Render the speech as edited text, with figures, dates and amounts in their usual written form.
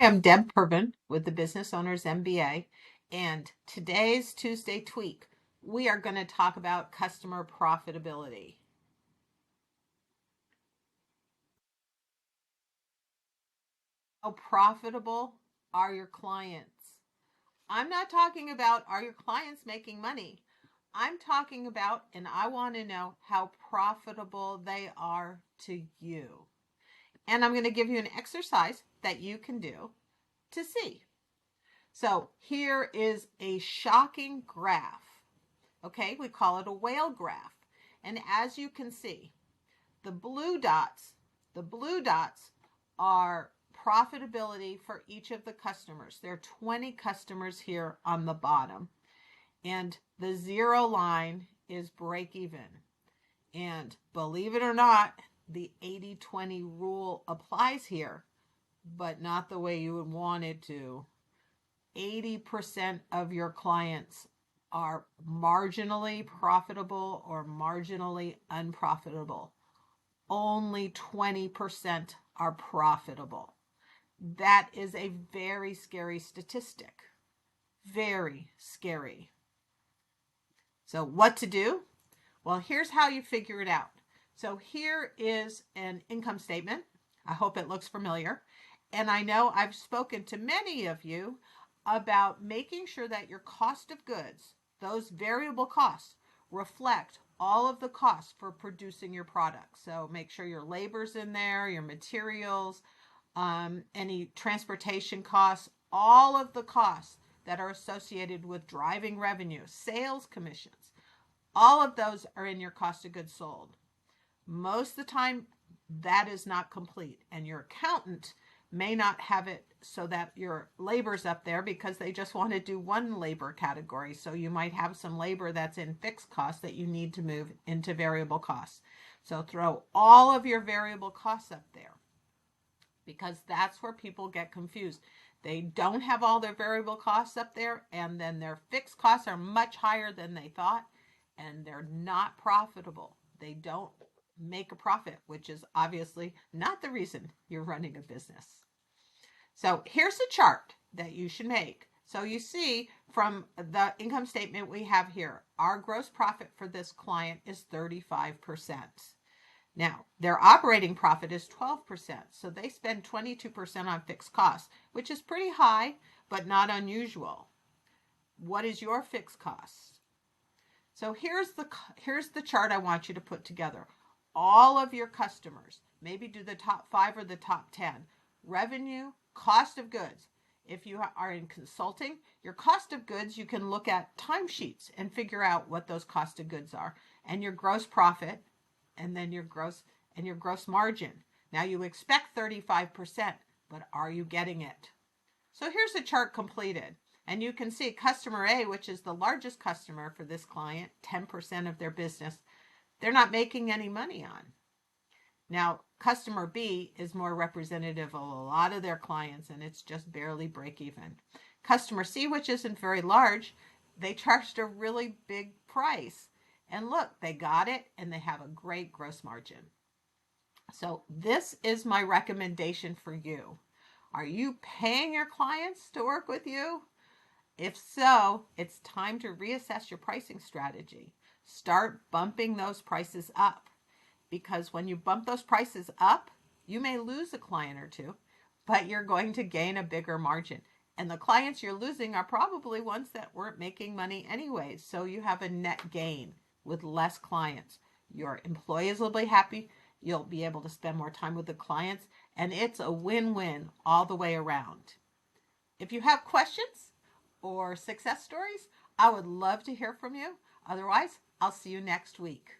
I'm Deb Pervin with the Business Owners MBA, and today's Tuesday Tweak, we are going to talk about customer profitability. How profitable are your clients? I'm not talking about are your clients making money. I'm talking about, and I want to know how profitable they are to you. And I'm going to give you an exercise that you can do to see. So here is a shocking graph. Okay, we call it a whale graph. And as you can see, the blue dots are profitability for each of the customers. There are 20 customers here on the bottom. And the zero line is break even. And believe it or not, the 80-20 rule applies here, but not the way you would want it to. 80% of your clients are marginally profitable or marginally unprofitable. Only 20% are profitable. That is a very scary statistic. Very scary. So what to do? Well, here's how you figure it out. So here is an income statement. I hope it looks familiar. And I know I've spoken to many of you about making sure that your cost of goods, those variable costs, reflect all of the costs for producing your product. So make sure your labor's in there, your materials, any transportation costs, all of the costs that are associated with driving revenue, sales commissions, all of those are in your cost of goods sold. Most of the time, that is not complete, and your accountant may not have it so that your labor's up there because they just want to do one labor category. So you might have some labor that's in fixed costs that you need to move into variable costs. So throw all of your variable costs up there because that's where people get confused. They don't have all their variable costs up there, and then their fixed costs are much higher than they thought, and they're not profitable. They don't make a profit, which is obviously not the reason you're running a business. So here's a chart that you should make. So you see from the income statement we have here, our gross profit for this client is 35%. Now, their operating profit is 12%, so they spend 22% on fixed costs, which is pretty high, but not unusual. What is your fixed cost? So here's the chart I want you to put together. All of your customers, maybe do the top 5 or the top 10. Revenue, cost of goods. If you are in consulting, your cost of goods, you can look at timesheets and figure out what those cost of goods are, and your gross profit, and then your gross margin. Now you expect 35%, but are you getting it? So here's the chart completed. And you can see customer A, which is the largest customer for this client, 10% of their business, they're not making any money on. Now, customer B is more representative of a lot of their clients, and it's just barely break even. Customer C, which isn't very large, they charged a really big price. And look, they got it, and they have a great gross margin. So this is my recommendation for you. Are you paying your clients to work with you? If so, it's time to reassess your pricing strategy. Start bumping those prices up, because when you bump those prices up, you may lose a client or two, but you're going to gain a bigger margin. And the clients you're losing are probably ones that weren't making money anyways, so you have a net gain with less clients. Your employees will be happy, you'll be able to spend more time with the clients, and it's a win-win all the way around. If you have questions or success stories, I would love to hear from you. Otherwise, I'll see you next week.